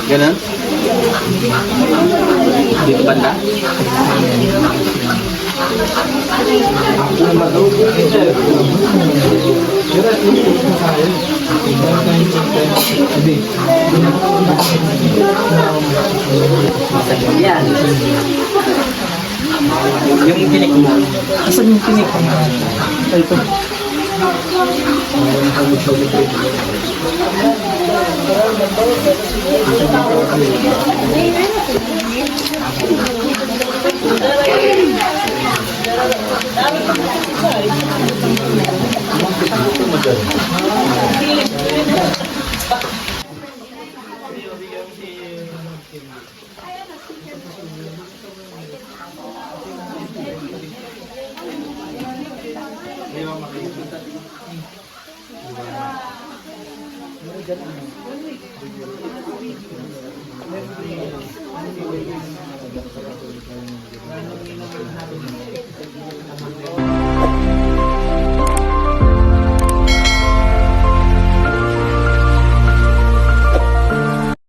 Ganun? Dito banda? Yan. Yung tinik mo. Asan yung tinik? Ito.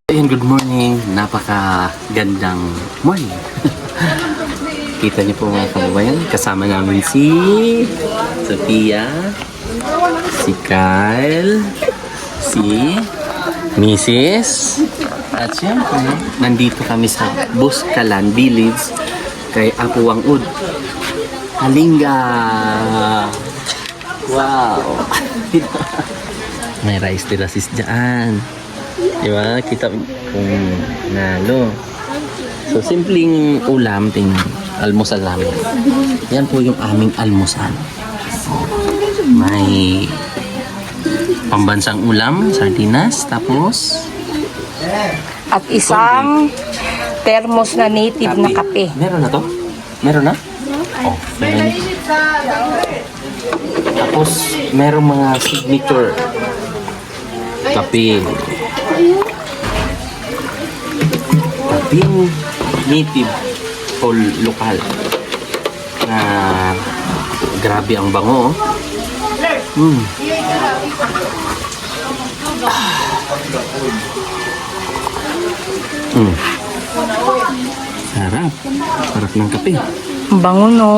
Ayun, good morning. Napaka-gandang morning. Kita niyo po mga kababayan, kasama namin si Sophia, si Kyle, si Mrs. At syempre, nandito kami sa Buskalan Village kay Apo Wangud. Halinga! Wow! May rice terraces dyan. Diba? Kita kung nalo. So, simpleng ulam, tingnan. Almusal namin. Yan po yung aming almusal. May pambansang ulam, sardinas, tapos at isang thermos na native na kape. Meron na to? Meron na? Oh, meron. Tapos, meron mga signature kape. Kapeng native o lokal na grabe ang bango. Sarap. Sarap ng kape. Bango, no?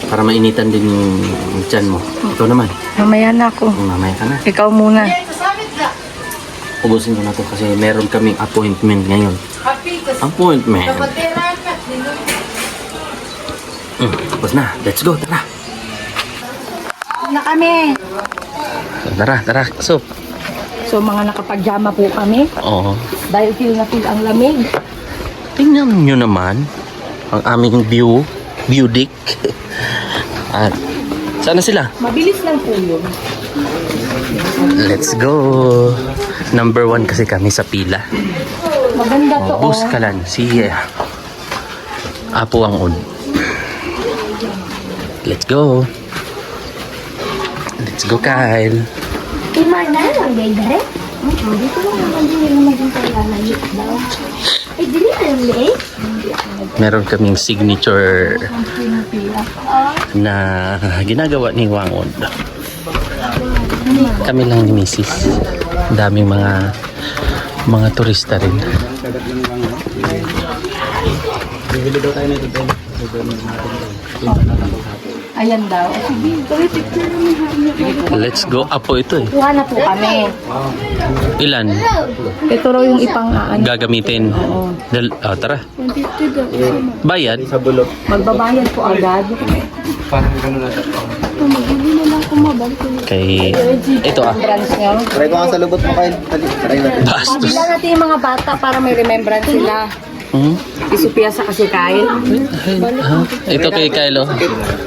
Para mainitan din yung tiyan mo. Ito naman. Mamaya na ako. Mamaya ka na. Ikaw muna. Ubusin ko na to kasi meron kaming appointment ngayon. Appointment. Tapos na. Let's go. Tara. Na kami. Tara. So. So, mga nakapajama po kami. Oo. Dahil feel na feel ang lamig. Tingnan nyo naman ang aming view deck. At sana sila? Mabilis lang po yun. Let's go. Number 1 kasi kami sa pila. Maganda to, oh. Buskalan. Si Apo Wangud. Let's go. Let's go, Kyle. Imar na lang, gay-gare. Dito lang naman din yung maging kailanayit daw. Dili na lang, eh. Meron kaming signature na ginagawa ni Wangud. Kami lang ni Mrs. Daming mga turista rin. Bibili daw tayo nito. Ayan daw. Sige, picture naman. Let's go. Apo ito eh. Kuha na po kami. Ilan? Ito raw yung ipang Gagamitin. Tara. Bayad? Magbabayad po agad. Kay... Ito Remembrance nyo. Try ko nga sa lubot mo kayo. Try natin. Bastos. Bilang natin yung mga bata para may remembrance sila. Isupiyasa kasi Kyle. Ito kay Kyle. Oh.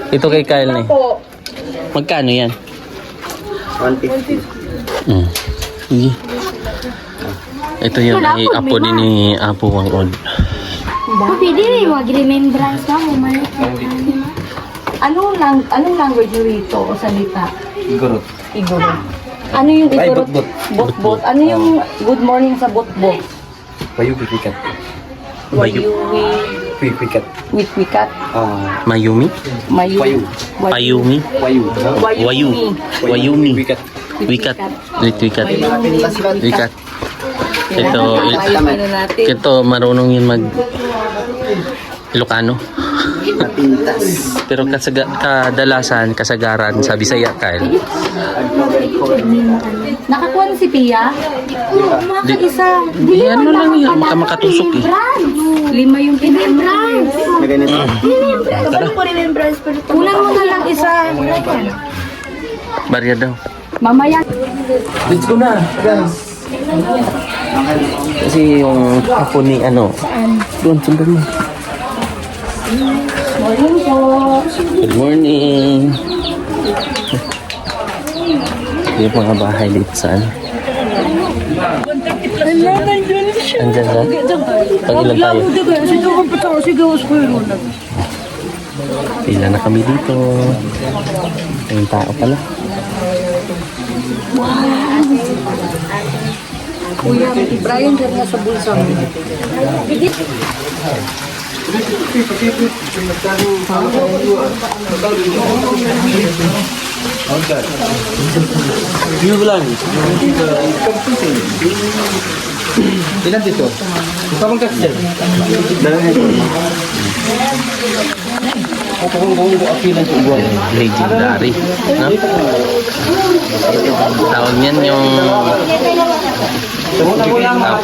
Ito kay Kyle ni. Magkano yan? 150. Sige. Ito yung apo din ni Apo Wangud. Pwede rin, mag-remembrance na mo. Anong language nyo rito o salita? Igorot. Igorot. Ano yung igorot? Bot-bot. Bot-bot. Ano yung good morning sa bot-bot? Payugi pikat. Wayuwi. Pikat. Witwikat. Mayumi? Mayu. Payu. Payumi? Payu. Wayu. Wayumi. Pikat. Wikat. Wikat. Wikat. Ito, Ano natin? ito marunong yun mag Ilocano. Napintas. Pero kadalasan, kasagaran sa Bisaya, Kyle. Nakakuha na si Pia? Oo, isa. Di ano lang yan, makatusok eh. 5 yung remembrance. Na ganito. Ano po remembrance pero Kunan mo na lang isa. Barya daw. Mamaya. Let's go na, guys. Kasi yung apo ni ano. Doon, sundan mo. Morning po. Good morning. Yung mga bahay dito sa ano. Andyan na? Pag ilan tayo? Pila na kami dito. Yung tao pala. Kuya, Brian dyan nga sa bulsa mo. Ilan dito? Kapag kasi dalawa ito. Kapag kung apilan sa ubuan. Legendary. No? Tawag niyan yung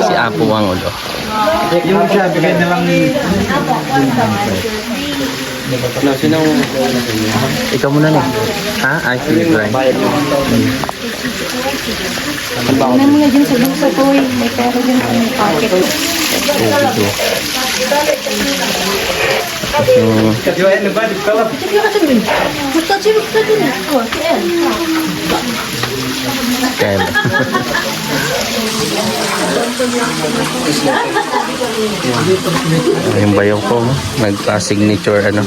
si Apo ang ulo. Yung siya, bigay na lang no, sinong Ikaw muna na. Ha? Ay, sige, Brian. Kunan mo na dyan sa bulsa ko. May pera dyan sa may pocket. Kaya yung bayaw ko, nagpa-signature ano.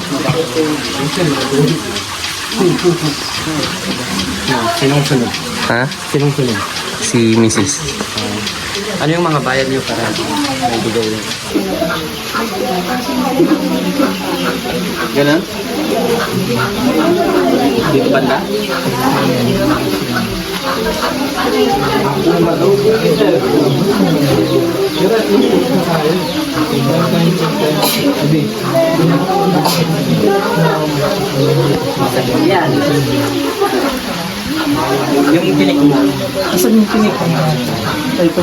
sinong sunod? Ha? Sinong sunod? Si Mrs. Ano yung mga bayad niyo para may bigay yun? Ganun? Dito banda? Yan. Yung tinik mo. Asan yung tinik? Ito.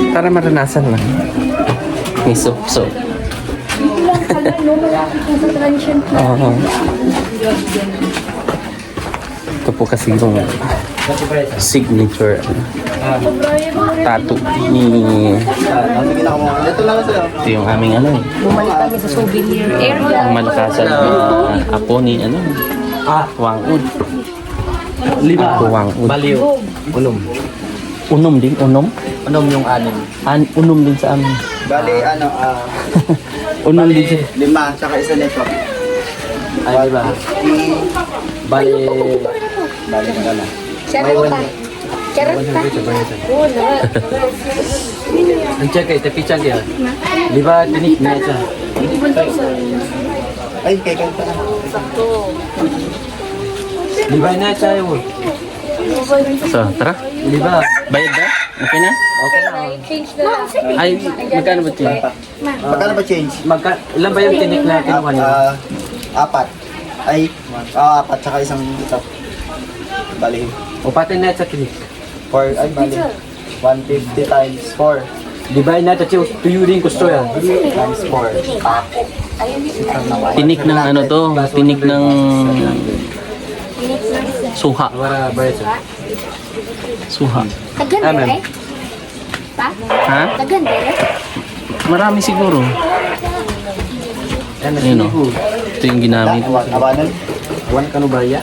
Para maranasan lang. May soup. Dito lang pala, no? Malapit na sa transient. Oo. Ito po kasi yung signature tattoo ni... Ito yung aming ano eh. Bumalik kami sa souvenir area. Ang malakasan na apo ni ano. Wang-un. Apo Wang-un. Baliw. Unom. Unom din, unom. Unom yung anim. Unom din sa amin. Bali, Unom din sa... 5, tsaka isa nito. Ay, di ba? Bali. Bali na gala. Charota. Charota. Oo, naman. Ang check ay tapi check ya. Di ba tinik na siya? Ay, kay kanta na. Di ba na siya yun? So, tara. Di ba? Bayad ba? Okay na? Okay na. Change na lang. Ay, magkano ba ito? Magkano ba change? Ilan ba yung tinik na kinuha niyo? 4. Ay, 4 tsaka isang ito. Bali, O pati na sa tinik. 4, ay bali. 150 times 4. Di ba na siya tuyo din gusto yan? Times 4. Tinik ng ano to? Tinik ng suha. Para bayad siya. Suha. Tagan Amen. dire? Pa? Ha? Tagan dire? Marami siguro. Ayun o. Ito yung ginamit. Abanan. Awan ka no ba ya?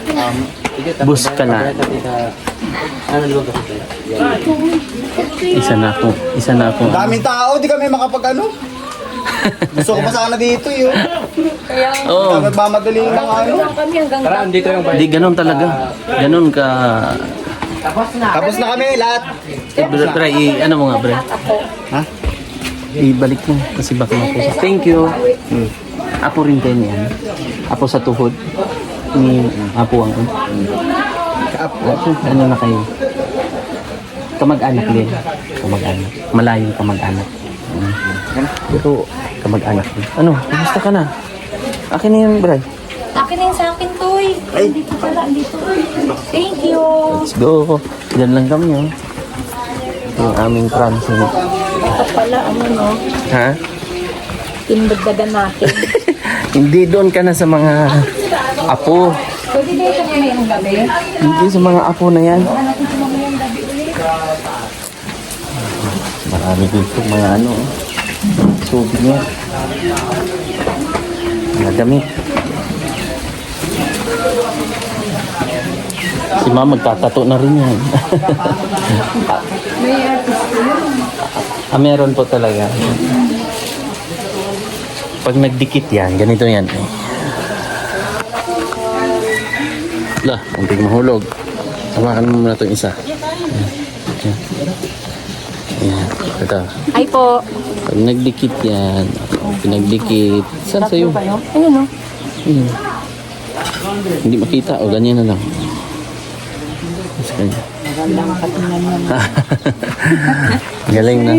Bus ka na. Ano lugar ka? Isa na ako. Isa na ako. Daming tao, di kami makapag ano. Gusto ko pa sana dito yun. Oo. Magmamadali lang ano. Kami hanggang Tara, dito yung bayad. Di ganun talaga. Ganun ka. Tapos na kami lahat. Bre, ano mo nga, bre? Ha? Ibalik mo kasi baka mapusa. Thank you. Apo rin kayo niyan. Apo sa tuhod. Ni Apo ang ano na kayo? Kamag-anak din. Kamag-anak. Malayong kamag-anak. Pero kamag-anak din. Ano? Kumusta ka na? Akin na yun, Bray. Akin na yung sa akin, Toy. Ay. Dito pala, dito. Thank you. Let's go. Diyan lang kami, oh. Yung aming Francine. ito pala, ano no, Ha? tinudagdagan natin. Hindi doon ka na sa mga apo. Pwede na ito ngayong gabi. Hindi sa mga apo na yan. Marami dito mga ano. Souvenir. Mga damit. Si ma'am magtatato na rin yan. Meron po talaga. Pag nagdikit yan, ganito yan. Lah, unting mahulog. Hawakan mo muna itong isa. Ayan. Ito. Ay po. Pag nagdikit yan, pinagdikit. Saan sa'yo? Ayun o. Hmm. Hindi makita. O, ganyan na lang. Mas ganyan. Galing na.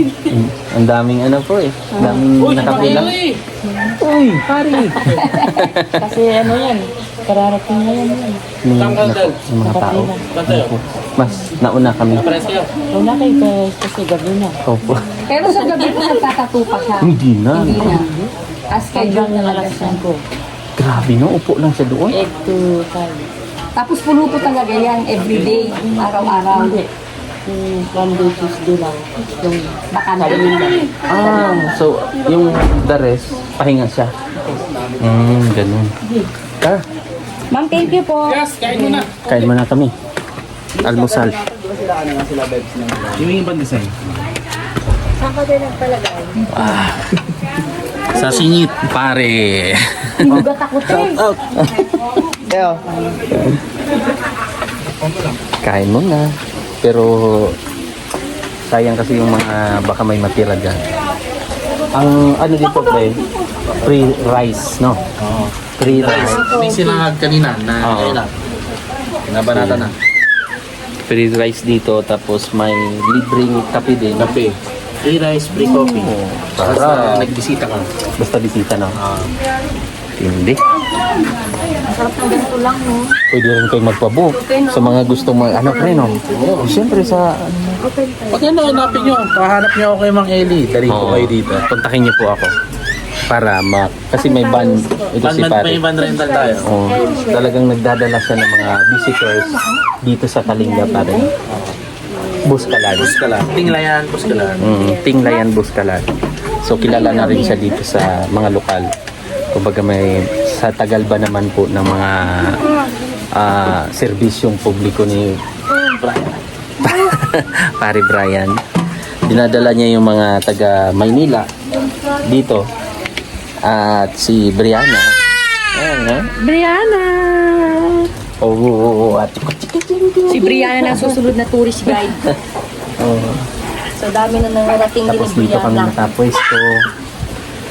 Ang daming ano po eh. Ang daming nakapila. Uy, pare. Kasi ano yan, kararating na yan. Yung mga tao. Mas nauna kami. Una kayo kasi gabi na. Opo. Pero sa gabi po nagtatato pa siya. Hindi na. Hindi na. As schedule na lang ko. Grabe no, upo lang siya doon. 8 to 5. Tapos puno po talaga yan everyday, araw-araw. Monday, Tuesday lang. Yung bakante yun. So yung the rest, pahinga siya. Ganun. Tara, Ma'am, thank you po. kain muna kami. Almusal. Yung ibang design. Saan ka din nagpalagay? Sa singit, pare. Inugat ako, Tay. Kain muna. Pero sayang kasi yung mga baka may matira dyan. Ang ano dito pre, free rice, no? Free rice. May sinangag kanina na Oo. kailan. Nabanata na. Free rice dito, tapos may libreng kape din. Kape. Free rice, free coffee. Basta Sarap. nagbisita ka. Basta bisita, no? Hindi. Sarap ng ganito lang, no? Pwede rin kayo magpabook sa mga gustong ano pre, no? Siyempre sa Pag ano, hanapin nyo. Pahanap nyo ako kay Mang Eli. Dali ko Oo. kayo dito. Kontakin niyo po ako para kasi may van ito si pare. May van rental tayo. Oh, talagang nagdadala siya ng mga visitors dito sa Kalinga pare. Buskalan. Buskalan. Tinglayan, Buskalan. Tinglayan Buskalan. So kilala na rin siya dito sa mga lokal. Kumbaga may sa Tagalba naman po ng mga serbisyong publiko ni Pare Brian. Dinadala niya yung mga taga Maynila dito. At si Brianna. Ayan, ha? Brianna! Oo, at Si Brianna na susunod na tourist guide. oh. So dami na nangarating din Tapos ni dito kami Brianna. nakapwesto.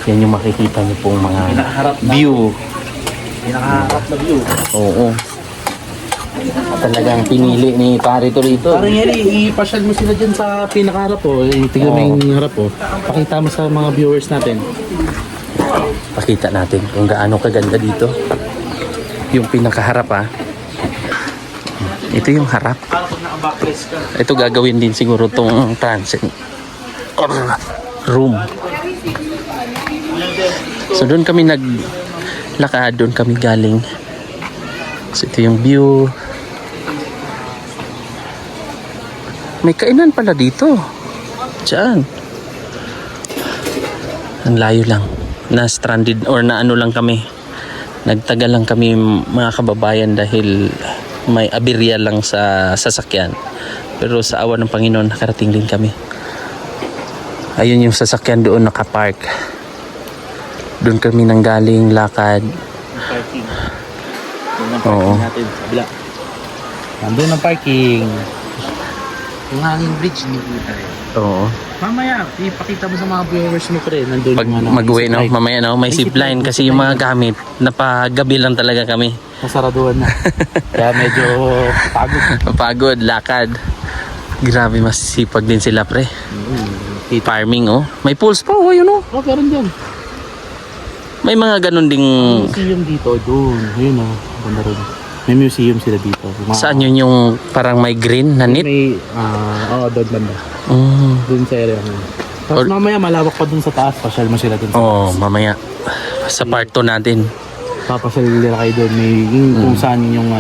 Yan yung makikita niyo pong mga Pinakaharap na. view. Pinakaharap na view. Oo. Talagang pinili ni Pare Torito. Parang Eli, ipasyal mo sila dyan sa pinakaharap po. Tignan mo yung harap po. Pakita mo sa mga viewers natin. Pakita natin kung gaano kaganda dito. Yung pinakaharap Ito yung harap. Parang pag naka-backless ka. Ito gagawin din siguro tong transit or room. So doon kami naglakad, doon kami galing. So ito yung view. May kainan pala dito. Diyan. Ang layo lang. Na stranded or na ano lang kami. Nagtagal lang kami mga kababayan dahil may aberya lang sa sasakyan. Pero sa awa ng Panginoon nakarating din kami. Ayun yung sasakyan doon nakapark. Doon kami nanggaling lakad. Parking. Doon ang Oo. parking natin. Kabila. Nandun ang parking. Yung hanging bridge, hindi po tayo. Oo. Mamaya, ipakita mo sa mga viewers mo pre. Nandun Pag yung mag-uwi no, zipline. mamaya no, may zipline kasi yung mga gamit napagabi lang talaga kami. Nasaraduhan na. Kaya medyo pagod. Mapagod, lakad. Grabe masisipag din sila pre. Farming May pools pa yun Oh, meron dyan. May mga ganun ding Museum dito, doon. Ayun ganda rin. May museum sila dito. saan yun yung parang may green na net? May, doon banda. Doon sa area mo. Tapos Or- mamaya malawak pa doon sa taas. Pasyal mo sila doon sa Oo, mamaya sa part 2 natin. Papasyal nila kayo doon. May kung saan yung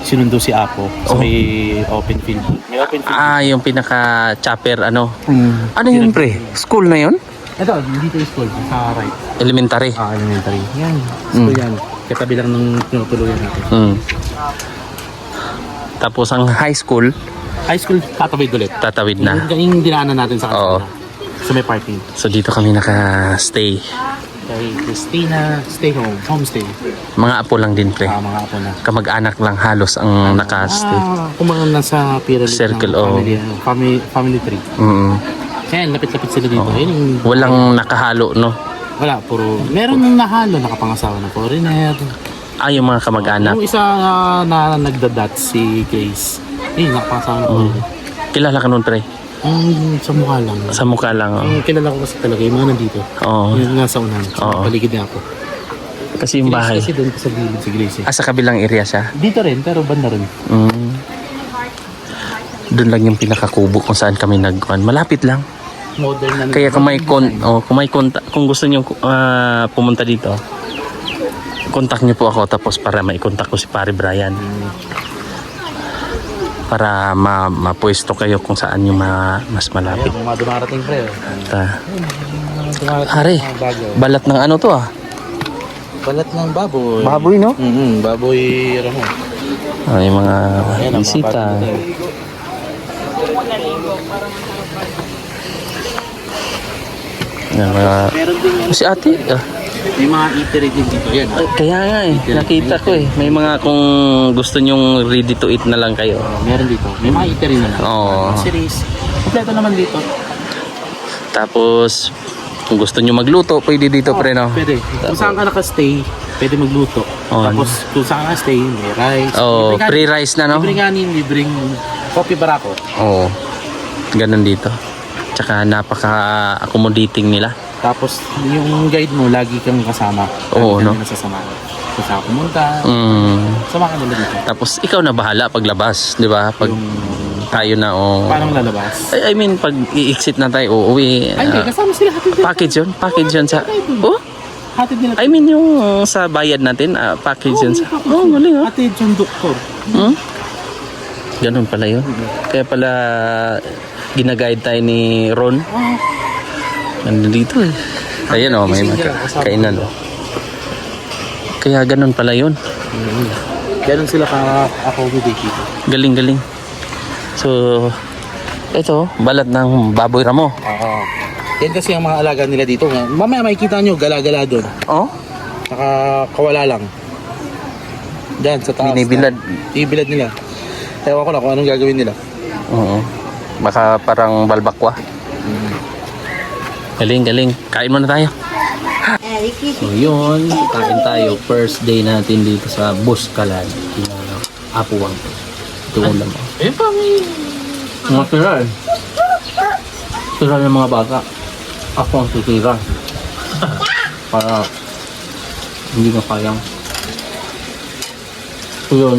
sinundo si Apo. So may open field. May open field. Yung pinaka chopper Ano Mm. yun pre? School na yun? Ito, dito yung school. Sa right. Elementary. Elementary. Yan. School yan. Katabi lang ng tinutuluyan natin. Tapos ang high school, High school, tatawid ulit. tatawid na. Yung dinaanan natin sa Oo. kanila. So may parking. So dito kami naka-stay. Kay Christina, stay home, homestay. Mga apo lang din, pre. Mga apo na. Kamag-anak lang halos ang naka-stay. Kung mga nasa pyramid Circle, ng oo. family tree. Mm. Kaya lapit-lapit sila dito. Yun yung, Walang nakahalo, no? wala, meron nang nahalo, nakapangasawa ng foreigner. Yung mga kamag-anak. Yung isa na nagdadat, si Grace. Nakapangasawa ng foreigner. Kilala ka nun, pre? Sa mukha lang. Sa mukha lang. Oh. Ang kilala ko kasi talaga, yung mga nandito. Oo. Yung nasa unahan. Sa Oo. paligid niya ako. Kasi yung bahay. Kasi doon sa gilid si Grace. Sa kabilang area siya. Dito rin, pero banda rin. Doon lang yung pinakakubo kung saan kami nagkuhan. Malapit lang. Modern na. Kaya kung may kung gusto niyo pumunta dito, contact niyo po ako tapos para mai-contact ko si Pare Brian. Para mapwesto kayo kung saan yung mas malapit. Ayan, mga dumarating pre. Pare, balat ng ano to ah? Balat ng baboy. Baboy, no? Baboy ramo. Yung mga Ayan, ang bisita. mga baboy. Meron din yan. Si ate, May mga eatery din dito. Yan. kaya nga nakita ko May mga kung gusto nyong ready to eat na lang kayo. Meron dito. May mga eatery na lang. Oo. Series. Kompleto naman dito. Tapos, kung gusto nyo magluto, pwede dito pre, no? Pwede. Kung saan ka nakastay, pwede magluto. Oo. Tapos kung saan ka stay, may rice. Oh, Libreng free rice na, no? Libreng kanin, libreng coffee barako. Oo. Ganun dito. Tsaka napaka-accommodating nila. Tapos yung guide mo, lagi kang kasama. Oo, Lagi no? kang nasasamahan. Kung saan ka pumunta, sama ka nila dito. Tapos, ikaw na bahala paglabas, di ba? Pag tayo na, Paano lalabas? I mean, pag i-exit na tayo, uuwi. Ay, hindi. Kasama sila. Hatid nila. Package yun? Package yun sa... Oh? Hatid nila. I mean, yung sa bayad natin, package yun sa... Oh, galing ah. Hatid yung doktor. Ganun pala yun. Kaya pala, ginaguide tayo ni Ron. Nandito eh. Ayan may kainan. Kaya ganun pala yun. Ganun sila ka-accommodate dito. Galing. So, ito, balat ng baboy ramo. Oo. Yan kasi ang mga alaga nila dito. Mamaya makikita nyo, gala-gala doon. Oh? Nakakawala lang. Diyan, sa taas. Binibilad. Ibibilad nila. Ewan ko na kung anong gagawin nila. Oo. Baka parang balbakwa. Galing. Kain muna tayo. So yun, kain tayo. First day natin dito sa Buskalan. Apuwang. Ito ulam. Eh, pa may... Mga tira eh. Tira ng mga bata. Ako ang titira. Para hindi na kayang. So yun,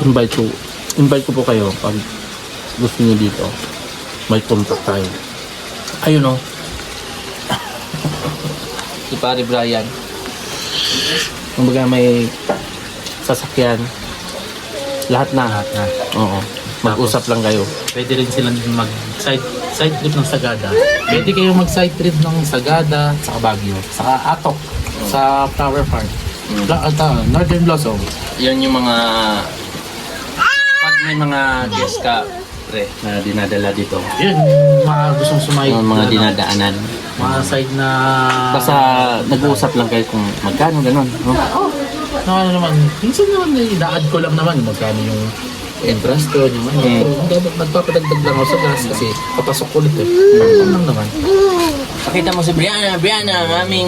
invite ko po kayo pag gusto niyo dito. May contact tayo. Ayun o. Si Pare Brian. Kumbaga may sasakyan. Lahat na. Oo. Mag-usap lang kayo. Pwede rin silang side trip ng Sagada. Pwede kayong mag-side trip ng Sagada sa Baguio. Sa Atok. Sa Flower Farm. Northern Blossom. Yan yung mga pag may mga guest ka pre na dinadala dito. Yun, mga gustong sumayo. Mga dinadaanan. Mga side na... Basta nag-uusap lang kayo kung magkano gano'n. No? ano naman, minsan naman i-add ko lang naman magkano yung entrance ko, yung ano. Nagpapadagdag lang ako sa gas kasi papasok ko ulit eh. Lang naman. Pakita mo si Brianna, aming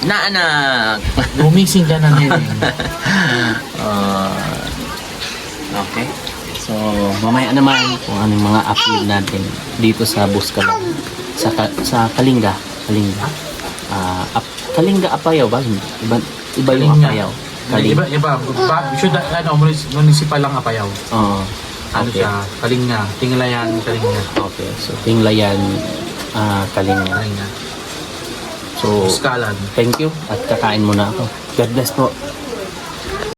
naanak. Gumising ka na nila. Okay. So, mamaya naman kung anong mga upload natin dito sa Buskalan. Sa Kalinga. Kalinga Apayaw ba? Iba yung Apayaw. Iba. Should municipal lang Apayaw. Oo. Ano Okay. siya? Kalinga. Tinglayan, Kalinga. Okay. So, Tinglayan, Kalinga. Kalinga. So, Buskalan. thank you at kakain muna ako. God bless po.